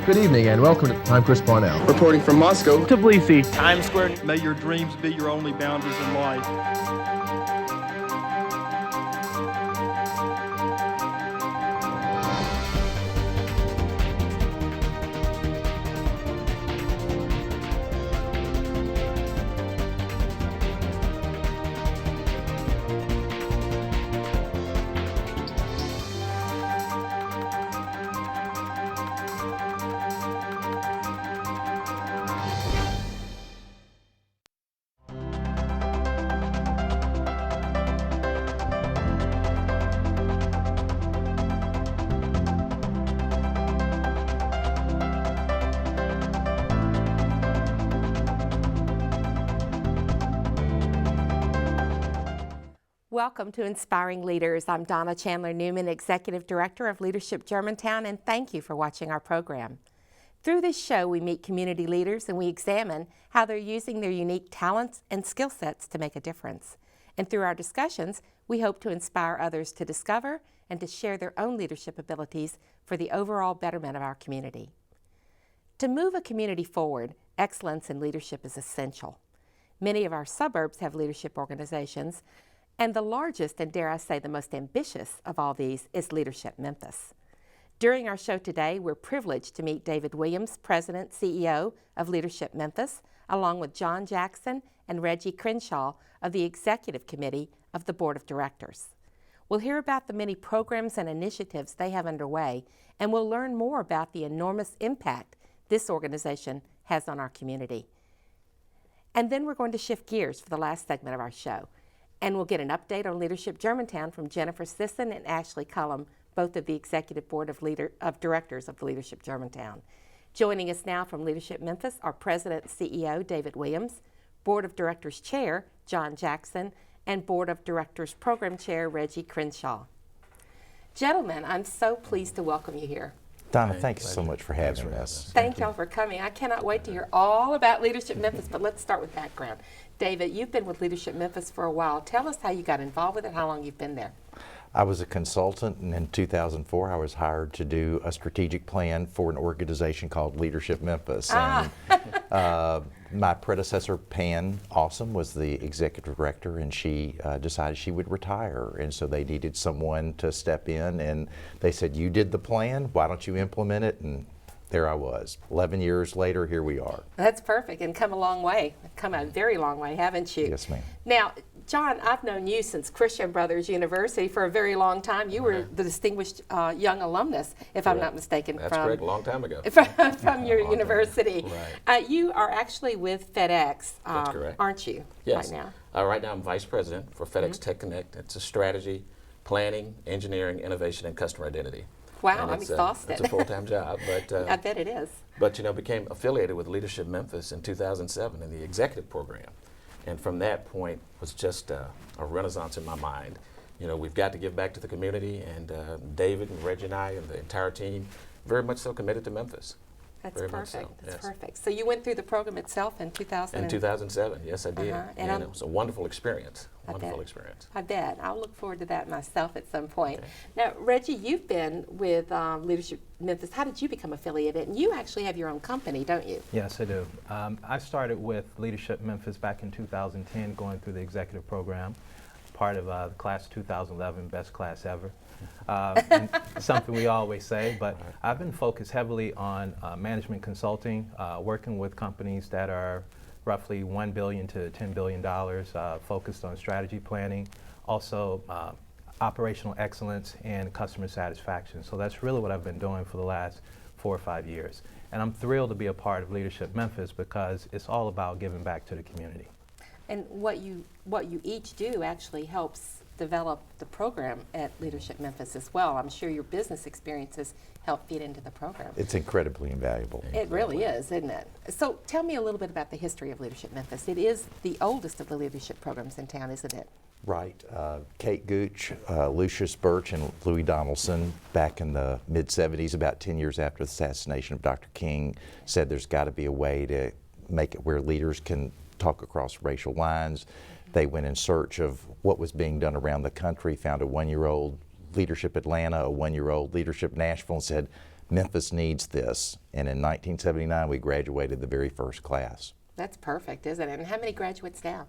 Good evening and welcome. I'm Chris Parnell. Reporting from Moscow. Tbilisi, Times Square. May your dreams be your only boundaries in life. Welcome to Inspiring Leaders. I'm Donna Newman, Executive Director of Leadership Germantown, and thank you for watching our program. Through this show, we meet community leaders and we examine how they're using their unique talents and skill sets to make a difference. And through our discussions, we hope to inspire others to discover and to share their own leadership abilities for the overall betterment of our community. To move a community forward, excellence in leadership is essential. Many of our suburbs have leadership organizations, and the largest, and dare I say the most ambitious of all these, is Leadership Memphis. During our show today, we're privileged to meet David Williams, President, CEO of Leadership Memphis, along with John Jackson and Reggie Crenshaw of the Executive Committee of the Board of Directors. We'll hear about the many programs and initiatives they have underway, and we'll learn more about the enormous impact this organization has on our community. And then we're going to shift gears for the last segment of our show. And we'll get an update on Leadership Germantown from Jennifer Sissom and Ashley Cullum, both of the Executive Board of Directors of Leadership Germantown. Joining us now from Leadership Memphis are President and CEO David Williams, Board of Directors Chair John Jackson, and Board of Directors Program Chair Reggie Crenshaw. Gentlemen, I'm so pleased to welcome you here. Donna, thank you so much for having us. Thank y'all for coming. I cannot wait to hear all about Leadership Memphis, but let's start with background. David, you've been with Leadership Memphis for a while. Tell us how you got involved with it, how long you've been there. I was a consultant, and in 2004 I was hired to do a strategic plan for an organization called Leadership Memphis. And my predecessor, Pan Awesome, was the executive director, and she decided she would retire. And so they needed someone to step in, and they said, "You did the plan, why don't you implement it?" And there I was. 11 years later, here we are. That's perfect, and come a long way. Come a very long way, haven't you? Yes, ma'am. Now, John, I've known you since Christian Brothers University for a very long time. You were the distinguished young alumnus, if I'm not mistaken. That's correct, a long time ago. From your university. Right. You are actually with FedEx, That's correct. Aren't you, Yes. right now? Right now I'm Vice President for FedEx Tech Connect. It's a strategy, planning, engineering, innovation, and customer identity. Wow, And I'm exhausted. It's a full-time job, but I bet it is. But became affiliated with Leadership Memphis in 2007 in the executive program. And from that point was just a renaissance in my mind. We've got to give back to the community, and David and Reggie and I and the entire team very much so committed to Memphis. That's very perfect. much so, That's yes. perfect. So you went through the program itself in 2000? In 2007, yes, I did. And it was a wonderful experience. I experience. I bet. I'll look forward to that myself at some point. Okay. Now, Reggie, you've been with Leadership Memphis. How did you become affiliated? And you actually have your own company, don't you? Yes, I do. I started with Leadership Memphis back in 2010, going through the executive program, part of the class 2011, best class ever. And something we always say, but I've been focused heavily on management consulting, working with companies that are roughly $1 billion to $10 billion, focused on strategy planning, also operational excellence and customer satisfaction. So that's really what I've been doing for the last 4 or 5 years. And I'm thrilled to be a part of Leadership Memphis because it's all about giving back to the community. And what you each do actually helps develop the program at Leadership Memphis as well. I'm sure your business experiences help feed into the program. It's incredibly invaluable. It really is, isn't it? So tell me a little bit about the history of Leadership Memphis. It is the oldest of the leadership programs in town, isn't it? Right. Kate Gooch, Lucius Birch, and Louis Donaldson, back in the mid-'70s, about 10 years after the assassination of Dr. King, said there's got to be a way to make it where leaders can talk across racial lines. They went in search of what was being done around the country, found a 1-year-old Leadership Atlanta, a 1-year-old Leadership Nashville, and said, Memphis needs this. And in 1979, we graduated the very first class. That's perfect, isn't it? And how many graduates now?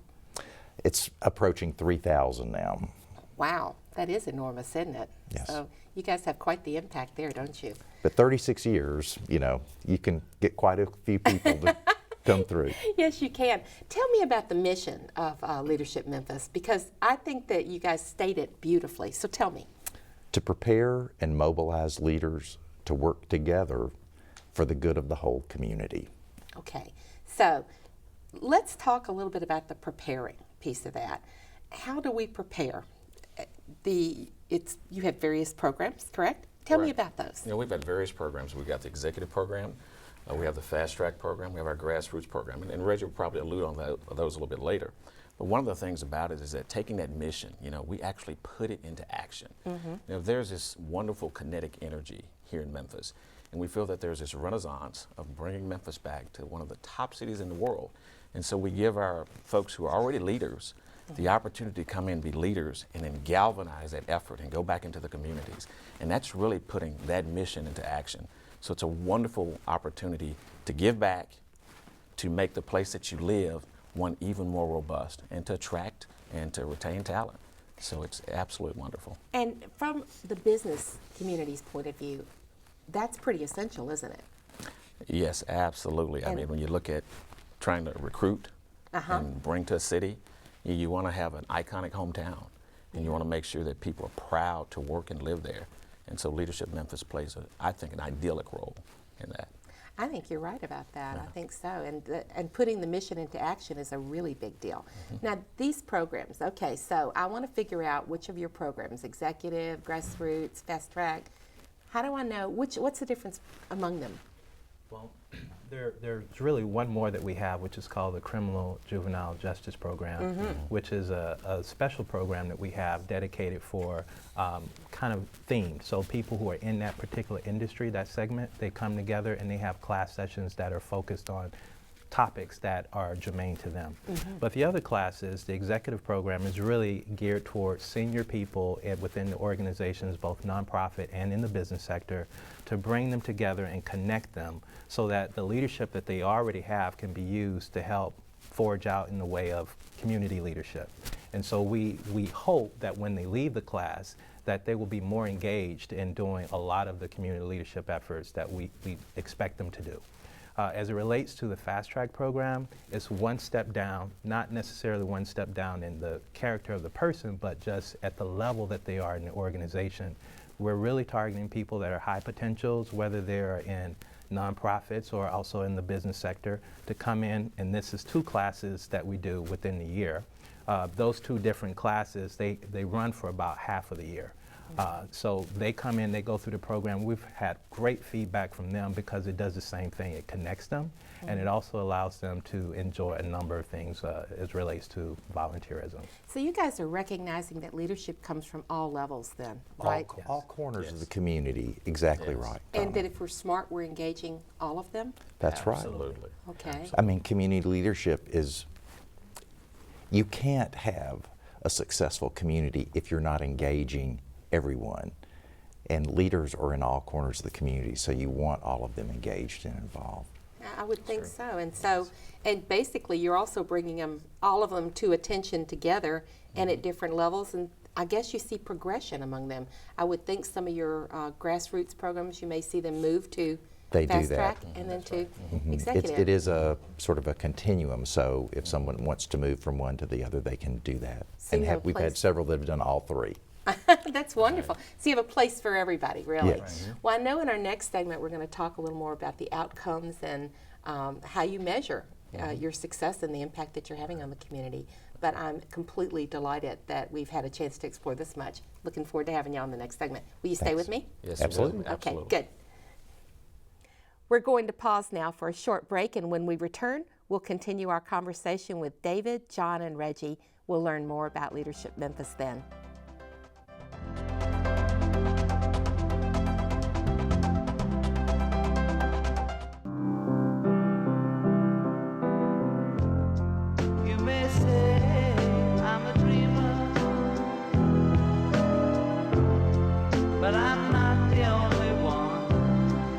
It's approaching 3,000 now. Wow, that is enormous, isn't it? Yes. So you guys have quite the impact there, don't you? But 36 years, you know, you can get quite a few people to come through. Yes, you can. Tell me about the mission of Leadership Memphis, because I think that you guys state it beautifully. So tell me. To prepare and mobilize leaders to work together for the good of the whole community. Okay, so let's talk a little bit about the preparing piece of that. How do we prepare? You have various programs, correct? Tell me about those. You know, we've got various programs. We've got the executive program, we have the fast track program, we have our grassroots program, and Reggie will probably allude on those a little bit later. But one of the things about it is that taking that mission, you know, we actually put it into action. You know, there's this wonderful kinetic energy here in Memphis, and we feel that there's this renaissance of bringing Memphis back to one of the top cities in the world. And so we give our folks who are already leaders the opportunity to come in and be leaders and then galvanize that effort and go back into the communities. And that's really putting that mission into action. So it's a wonderful opportunity to give back, to make the place that you live one even more robust, and to attract and to retain talent. So it's absolutely wonderful. And from the business community's point of view, that's pretty essential, isn't it? Yes, absolutely. I mean, when you look at trying to recruit and bring to a city, you want to have an iconic hometown, and you want to make sure that people are proud to work and live there. And so Leadership Memphis plays, I think, an idyllic role in that. I think you're right about that. I think so. And putting the mission into action is a really big deal. Now, these programs, okay, so I want to figure out which of your programs, executive, grassroots, fast track, how do I know, what's the difference among them? Well, there's really one more that we have, which is called the Criminal Juvenile Justice Program, which is a special program that we have dedicated for kind of themed. So people who are in that particular industry, that segment, they come together and they have class sessions that are focused on topics that are germane to them. But the other classes, the executive program, is really geared towards senior people within the organizations, both nonprofit and in the business sector, to bring them together and connect them so that the leadership that they already have can be used to help forge out in the way of community leadership. And so we hope that when they leave the class, that they will be more engaged in doing a lot of the community leadership efforts that we expect them to do. As it relates to the fast track program, it's one step down, not necessarily one step down in the character of the person, but just at the level that they are in the organization. We're really targeting people that are high potentials, whether they're in nonprofits or also in the business sector, to come in, and this is 2 classes that we do within the year. Those 2 different classes, they run for about half of the year. So they come in, they go through the program. We've had great feedback from them because it does the same thing. It connects them, and it also allows them to enjoy a number of things as relates to volunteerism. So you guys are recognizing that leadership comes from all levels then, right? All corners of the community, exactly right. And that if we're smart, we're engaging all of them? That's right. Absolutely. Okay. I mean, community leadership is, you can't have a successful community if you're not engaging everyone. And leaders are in all corners of the community, so you want all of them engaged and involved. I would think so. And basically you're also bringing them, all of them, to attention together and at different levels, and I guess you see progression among them. I would think some of your grassroots programs, you may see them move to fast track and then to executive. It is a sort of a continuum, so if someone wants to move from one to the other, they can do that. So And we've had several that have done all 3. That's wonderful. So you have a place for everybody, really. Yes. Well, I know in our next segment we're going to talk a little more about the outcomes and how you measure your success and the impact that you're having on the community. But I'm completely delighted that we've had a chance to explore this much. Looking forward to having you on the next segment. Will you stay with me? Yes, Absolutely. we will. Okay, good. We're going to pause now for a short break, and when we return, we'll continue our conversation with David, John, and Reggie. We'll learn more about Leadership Memphis then. But I'm not the only one.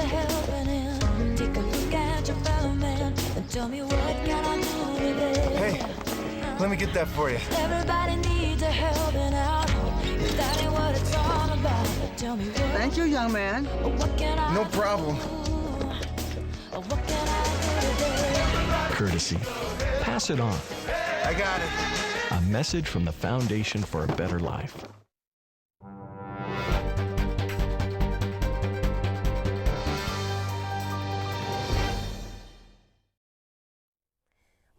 helping hand. Take a look at your fellow man and tell me what can I do today. Hey, let me get that for you. Everybody needs a helping out. If that ain't what it's all about, tell me what. Thank you, young man. What can I No problem. What can I do today? Courtesy. Pass it on. I got it. A message from the Foundation for a Better Life.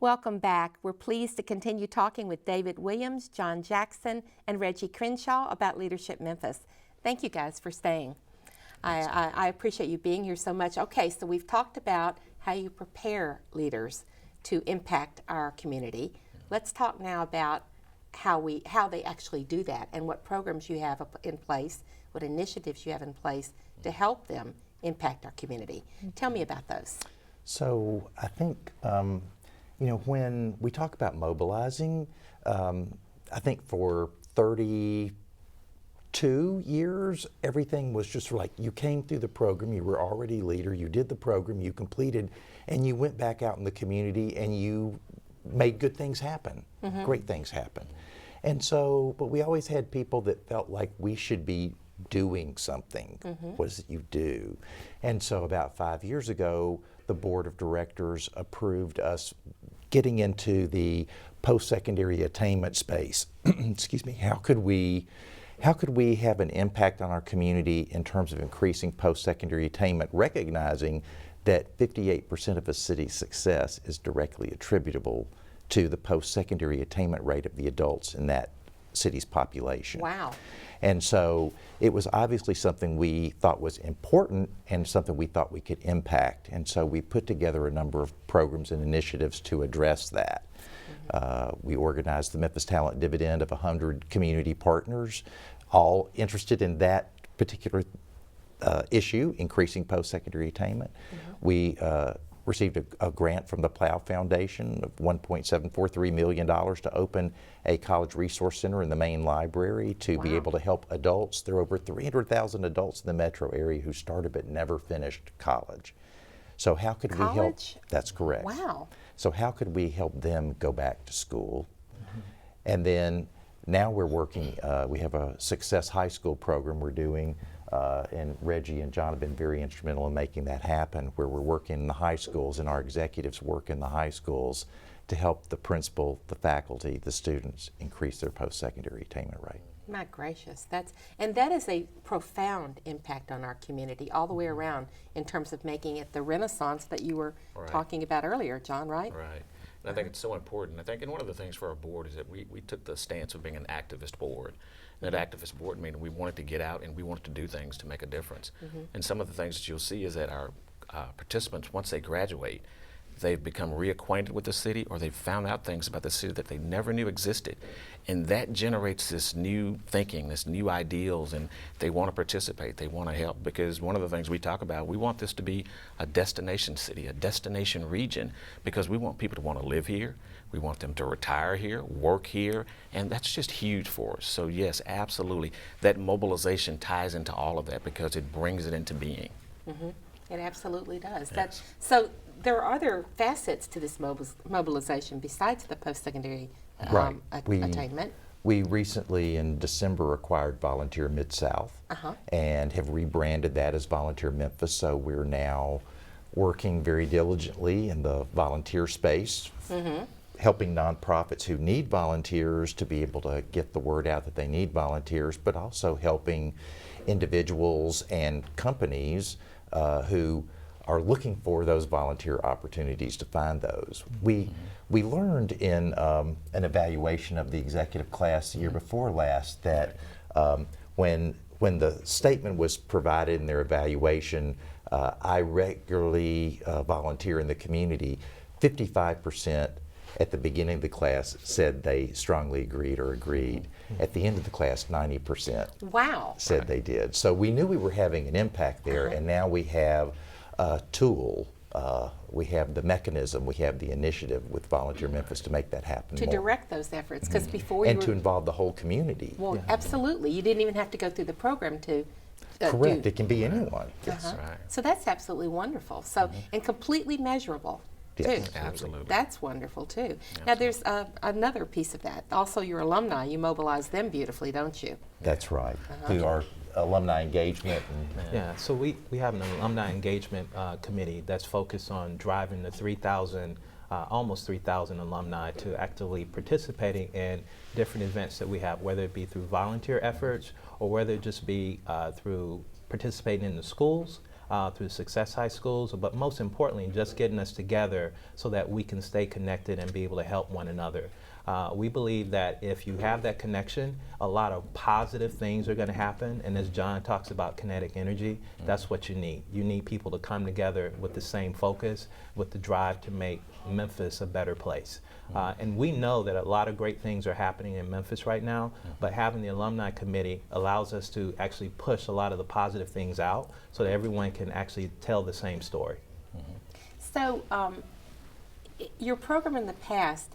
Welcome back. We're pleased to continue talking with David Williams, John Jackson, and Reggie Crenshaw about Leadership Memphis. Thank you guys for staying. I appreciate you being here so much. Okay, so we've talked about how you prepare leaders to impact our community. Let's talk now about how they actually do that and what programs you have in place, what initiatives you have in place to help them impact our community. Tell me about those. So I think, when we talk about mobilizing, I think for 32 years, everything was just like you came through the program, you were already a leader, you did the program, you completed, and you went back out in the community and you made good things happen, great things happen. And so, but we always had people that felt like we should be doing something. What is it you do? And so about 5 years ago, the board of directors approved us getting into the post-secondary attainment space. Excuse me. How could we have an impact on our community in terms of increasing post-secondary attainment, recognizing that 58% of a city's success is directly attributable to the post-secondary attainment rate of the adults in that city's population. Wow. And so it was obviously something we thought was important and something we thought we could impact. And so we put together a number of programs and initiatives to address that. We organized the Memphis Talent Dividend of 100 community partners, all interested in that particular issue, increasing post-secondary attainment. We received a grant from the Plow Foundation of $1.743 million to open a college resource center in the main library to be able to help adults. There are over 300,000 adults in the metro area who started but never finished college. So how could we help? That's correct. Wow. So how could we help them go back to school? And then now we're working, we have a Success High School program we're doing, and Reggie and John have been very instrumental in making that happen, where we're working in the high schools and our executives work in the high schools to help the principal, the faculty, the students increase their post-secondary attainment rate. My gracious, that is a profound impact on our community all the way around in terms of making it the renaissance that you were talking about earlier, John, right? Right. And I think it's so important. I think, and one of the things for our board is that we took the stance of being an activist board. And that activist board meaning we wanted to get out and we wanted to do things to make a difference. And some of the things that you'll see is that our participants, once they graduate, they've become reacquainted with the city, or they've found out things about the city that they never knew existed. And that generates this new thinking, this new ideals, and they want to participate, they want to help. Because one of the things we talk about, we want this to be a destination city, a destination region, because we want people to want to live here. We want them to retire here, work here, and that's just huge for us. So yes, absolutely, that mobilization ties into all of that because it brings it into being. It absolutely does. Yes. So there are other facets to this mobilization besides the post-secondary attainment. We recently in December acquired Volunteer Mid-South and have rebranded that as Volunteer Memphis, so we're now working very diligently in the volunteer space, helping nonprofits who need volunteers to be able to get the word out that they need volunteers, but also helping individuals and companies who are looking for those volunteer opportunities to find those. We learned in an evaluation of the executive class the year before last that when the statement was provided in their evaluation, I regularly volunteer in the community, 55% at the beginning of the class said they strongly agreed or agreed. At the end of the class, 90% said they did. So we knew we were having an impact there, and now we have a tool, we have the mechanism, we have the initiative with Volunteer Memphis to make that happen To more. direct those efforts, because before and to involve the whole community. Well, absolutely. You didn't even have to go through the program to Correct. do. It can be anyone. That's right. So that's absolutely wonderful. So, and completely measurable, Yes. too. Absolutely. That's wonderful, too. Now, there's another piece of that. Also, your alumni, you mobilize them beautifully, don't you? That's right. Through our alumni engagement. And, Yeah, so we have an alumni engagement committee that's focused on driving the 3,000, almost 3,000 alumni to actively participating in different events that we have, whether it be through volunteer efforts or whether it just be through participating in the schools, through Success High Schools, but most importantly, just getting us together so that we can stay connected and be able to help one another. We believe that if you have that connection, a lot of positive things are going to happen. And as John talks about kinetic energy, that's what you need. You need people to come together with the same focus, with the drive to make Memphis a better place. And we know that a lot of great things are happening in Memphis right now, but having the alumni committee allows us to actually push a lot of the positive things out so that everyone can actually tell the same story. So, your program in the past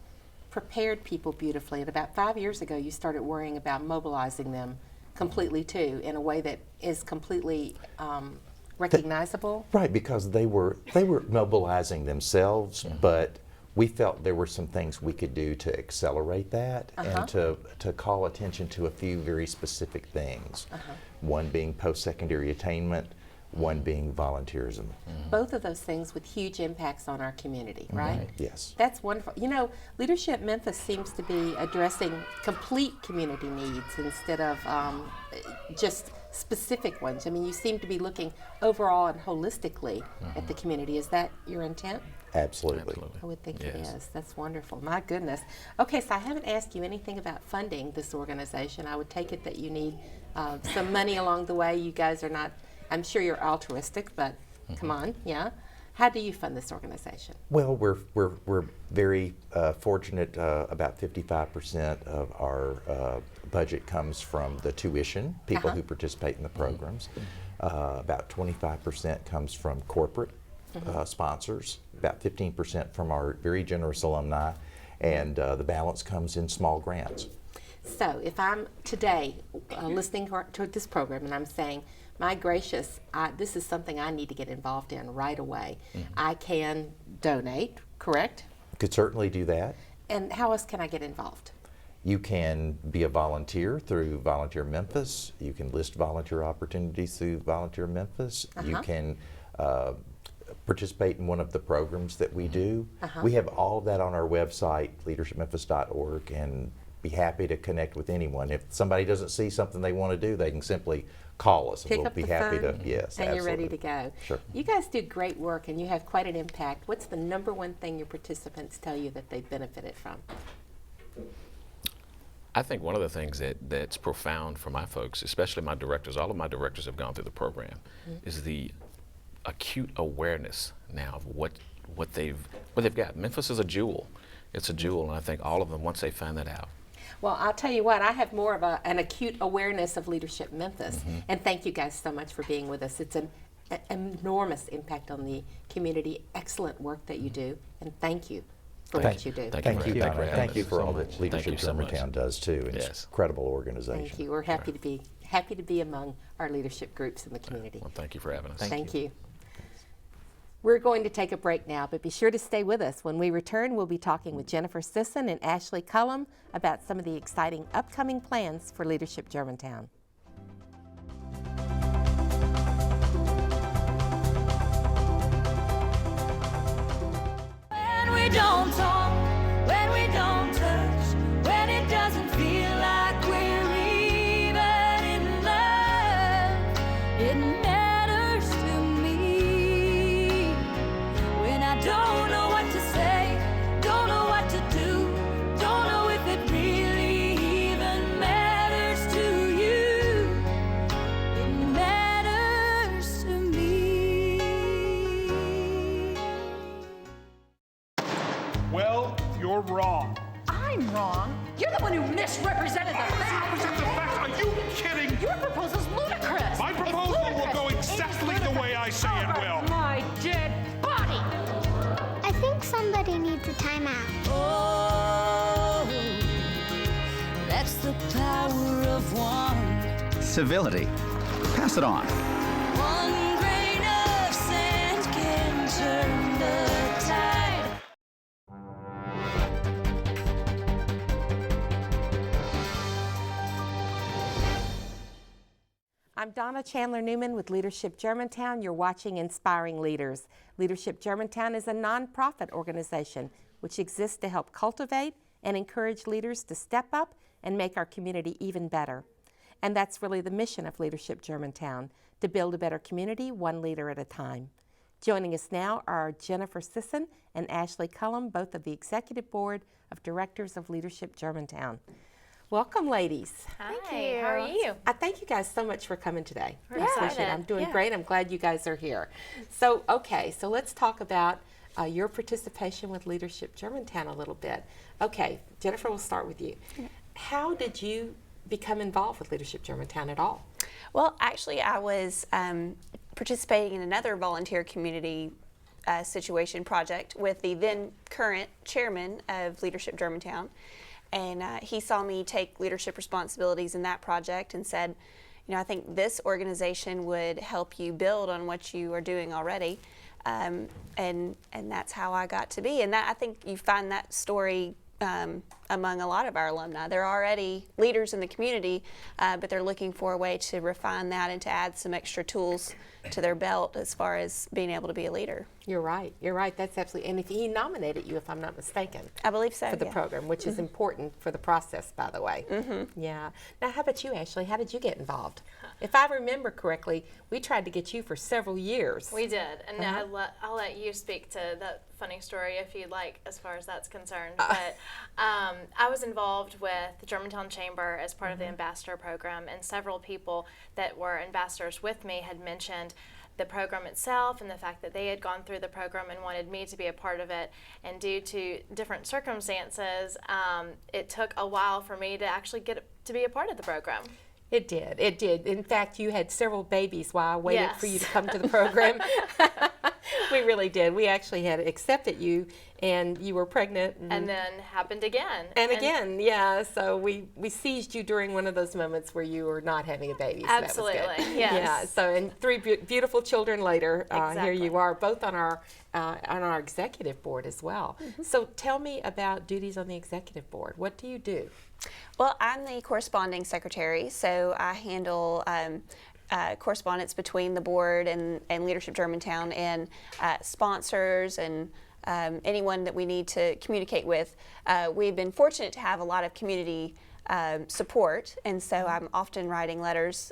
prepared people beautifully, and about 5 years ago you started worrying about mobilizing them completely too, in a way that is completely recognizable. right, because they were mobilizing themselves, but we felt there were some things we could do to accelerate that and to call attention to a few very specific things. One being post-secondary attainment, one being volunteerism. Both of those things with huge impacts on our community, right? Yes. That's wonderful. You know, Leadership Memphis seems to be addressing complete community needs instead of just specific ones. I mean, you seem to be looking overall and holistically at the community. Is that your intent? Absolutely. I would think Yes. it is. That's wonderful. My goodness. Okay, so I haven't asked you anything about funding this organization. I would take it that you need some money along the way. You guys are not, I'm sure you're altruistic, but come on, yeah. How do you fund this organization? Well, we're very fortunate. About 55% of our budget comes from the tuition, people who participate in the programs. About 25% comes from corporate sponsors, about 15% from our very generous alumni, and the balance comes in small grants. So if I'm today listening to this program and I'm saying, my gracious, this is something I need to get involved in right away, I can donate, correct? Could certainly do that. And how else can I get involved? You can be a volunteer through Volunteer Memphis. You can list volunteer opportunities through Volunteer Memphis. You can participate in one of the programs that we do. We have all of that on our website, leadershipmemphis.org, and be happy to connect with anyone. If somebody doesn't see something they want to do, they can simply call us, and Pick we'll up be the happy phone, to. Yes, and you're ready absolutely. to go. Sure. You guys do great work, and you have quite an impact. What's the number one thing your participants tell you that they've benefited from? I think one of the things that's profound for my folks, especially my directors, all of my directors have gone through the program, is the acute awareness now of what they've got. Memphis is a jewel. It's a jewel, and I think all of them, once they find that out. Well, I'll tell you what, I have more of an acute awareness of Leadership Memphis, and thank you guys so much for being with us. It's an enormous impact on the community. Excellent work that you do, and thank you for what you do. Thank you, Donna. having Thank you us. for all so that much. Leadership Thank you so much. Germantown does too. It's Yes. an incredible organization. Thank you. We're happy to be among our leadership groups in the community. Well, thank you for having us. Thank you. We're going to take a break now, but be sure to stay with us. When we return, we'll be talking with Jennifer Sissom and Ashley Cullum about some of the exciting upcoming plans for Leadership Germantown. When we don't talk, when we don't touch, when it doesn't feel like we're even in love, it matters to me. When I don't know what to say, don't know what to do, don't know if it really even matters to you, it matters to me. Well, you're wrong. I'm wrong. You're the one who misrepresented the facts. Misrepresent the facts? Are you kidding? Your proposal's ludicrous. My It's proposal will ludicrous. go exactly the way I say it will. Over my dead body. I think somebody needs a timeout. Oh, that's the power of one. Civility, Pass it on. One grain of sand can turn the tide. I'm Donna Chandler Newman with Leadership Germantown. You're watching Inspiring Leaders. Leadership Germantown is a nonprofit organization which exists to help cultivate and encourage leaders to step up and make our community even better. And that's really the mission of Leadership Germantown, to build a better community one leader at a time. Joining us now are Jennifer Sissom and Ashley Cullum, both of the Executive Board of Directors of Leadership Germantown. Welcome, ladies. Hi. Thank you. How are you? I thank you guys so much for coming today. We're I appreciate it. excited. I'm doing Yeah. great. I'm glad you guys are here. So, okay, so let's talk about your participation with Leadership Germantown a little bit. Okay, Jennifer, we'll start with you. How did you become involved with Leadership Germantown at all? Well, actually, I was participating in another volunteer community situation project with the then current chairman of Leadership Germantown. And he saw me take leadership responsibilities in that project and said, you know, I think this organization would help you build on what you are doing already. And that's how I got to be. And that, I think you find that story among a lot of our alumni. They're already leaders in the community, but they're looking for a way to refine that and to add some extra tools to their belt as far as being able to be a leader. You're right. You're right. That's absolutely. And if he nominated you, if I'm not mistaken, I believe so, for the yeah. program, which is important for the process, by the way. Mm-hmm. Yeah. Now, how about you, Ashley? How did you get involved? If I remember correctly, we tried to get you for several years. We did, and I'll let you speak to that funny story if you'd like, as far as that's concerned. But I was involved with the Germantown Chamber as part of the ambassador program, and several people that were ambassadors with me had mentioned the program itself and the fact that they had gone through the program and wanted me to be a part of it. And due to different circumstances, it took a while for me to actually get to be a part of the program. It did. It did. In fact, you had several babies while I waited Yes. for you to come to the program. We really did. We actually had accepted you, and you were pregnant. And then happened again. And again, yeah. So we seized you during one of those moments where you were not having a baby. So Absolutely, that was good. yes. Yeah. So and three beautiful children later, here Exactly. you are, both on our executive board as well. So tell me about duties on the executive board. What do you do? Well, I'm the corresponding secretary, so I handle correspondence between the board and Leadership Germantown and sponsors and anyone that we need to communicate with. We've been fortunate to have a lot of community support, and so I'm often writing letters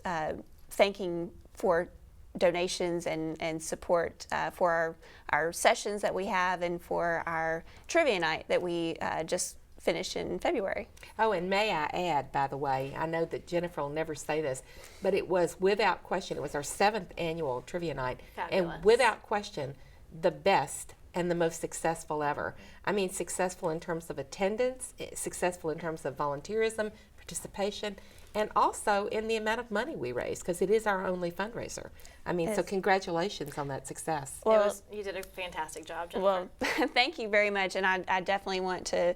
thanking for donations and support for our sessions that we have and for our trivia night that we just finished in February. Oh, and may I add, by the way, I know that Jennifer will never say this, but it was without question, it was our 7th annual trivia night. Fabulous. And without question, the best and the most successful ever. I mean, successful in terms of attendance, successful in terms of volunteerism, participation, and also in the amount of money we raised, because it is our only fundraiser. I mean, so congratulations on that success. Well, You did a fantastic job, Jennifer. Well, thank you very much, and I definitely want to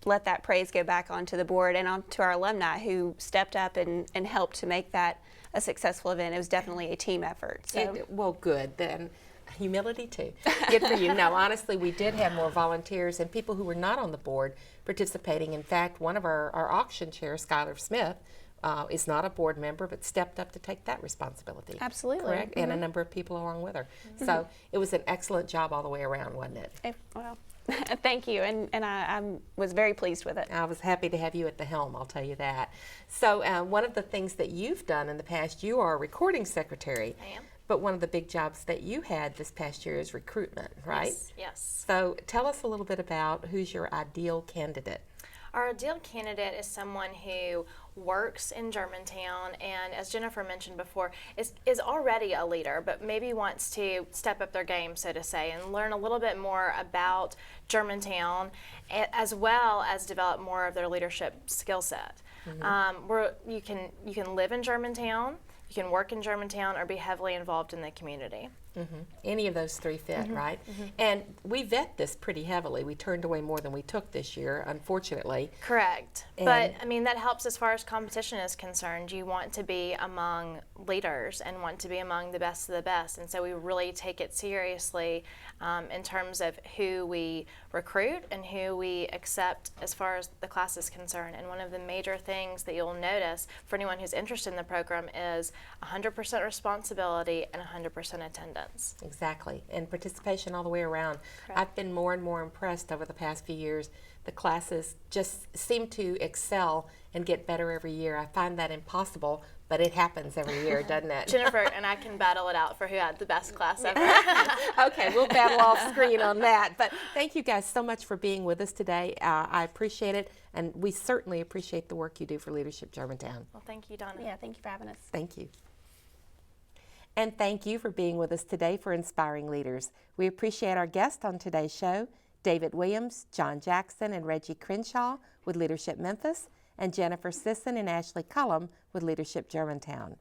let that praise go back onto the board and on to our alumni who stepped up and helped to make that a successful event. It was definitely a team effort. So. Well, good. Then humility too. Good for you. No, honestly, we did have more volunteers and people who were not on the board participating. In fact, one of our auction chairs, Skylar Smith, is not a board member, but stepped up to take that responsibility. Absolutely. Correct? And a number of people along with her. So it was an excellent job all the way around, wasn't it? Well, thank you, and I was very pleased with it. I was happy to have you at the helm, I'll tell you that. So one of the things that you've done in the past, you are a recording secretary. I am. But one of the big jobs that you had this past year is recruitment, right? Yes. So tell us a little bit about who's your ideal candidate. Our ideal candidate is someone who works in Germantown and, as Jennifer mentioned before, is already a leader, but maybe wants to step up their game, so to say, and learn a little bit more about Germantown, as well as develop more of their leadership skill set. You can live in Germantown. you can work in Germantown, or be heavily involved in the community. Any of those three fit, right? And we vet this pretty heavily. We turned away more than we took this year, unfortunately. Correct. But I mean, that helps as far as competition is concerned. You want to be among leaders and want to be among the best of the best. And so we really take it seriously in terms of who we recruit and who we accept as far as the class is concerned. And one of the major things that you'll notice for anyone who's interested in the program is 100% responsibility and 100% attendance. Exactly, and participation all the way around. Correct. I've been more and more impressed over the past few years. The classes just seem to excel and get better every year. I find that impossible, but it happens every year, doesn't it? Jennifer and I can battle it out for who had the best class ever. Okay, we'll battle off screen on that. But thank you guys so much for being with us today. I appreciate it, and we certainly appreciate the work you do for Leadership Germantown. Well, thank you, Donna. Yeah, thank you for having us. Thank you. And thank you for being with us today for Inspiring Leaders. We appreciate our guests on today's show, David Williams, John Jackson, and Reggie Crenshaw with Leadership Memphis, and Jennifer Sissom and Ashley Cullum with Leadership Germantown.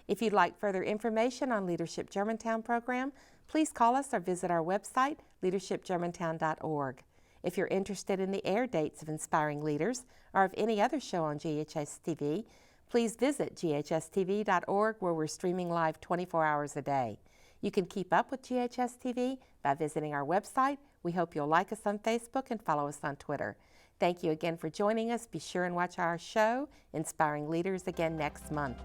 If you'd like further information on Leadership Germantown program, please call us or visit our website, leadershipgermantown.org. If you're interested in the air dates of Inspiring Leaders or of any other show on GHS-TV, please visit GHS-TV.org, where we're streaming live 24 hours a day. You can keep up with GHS-TV by visiting our website. We hope you'll like us on Facebook and follow us on Twitter. Thank you again for joining us. Be sure and watch our show, Inspiring Leaders, again next month.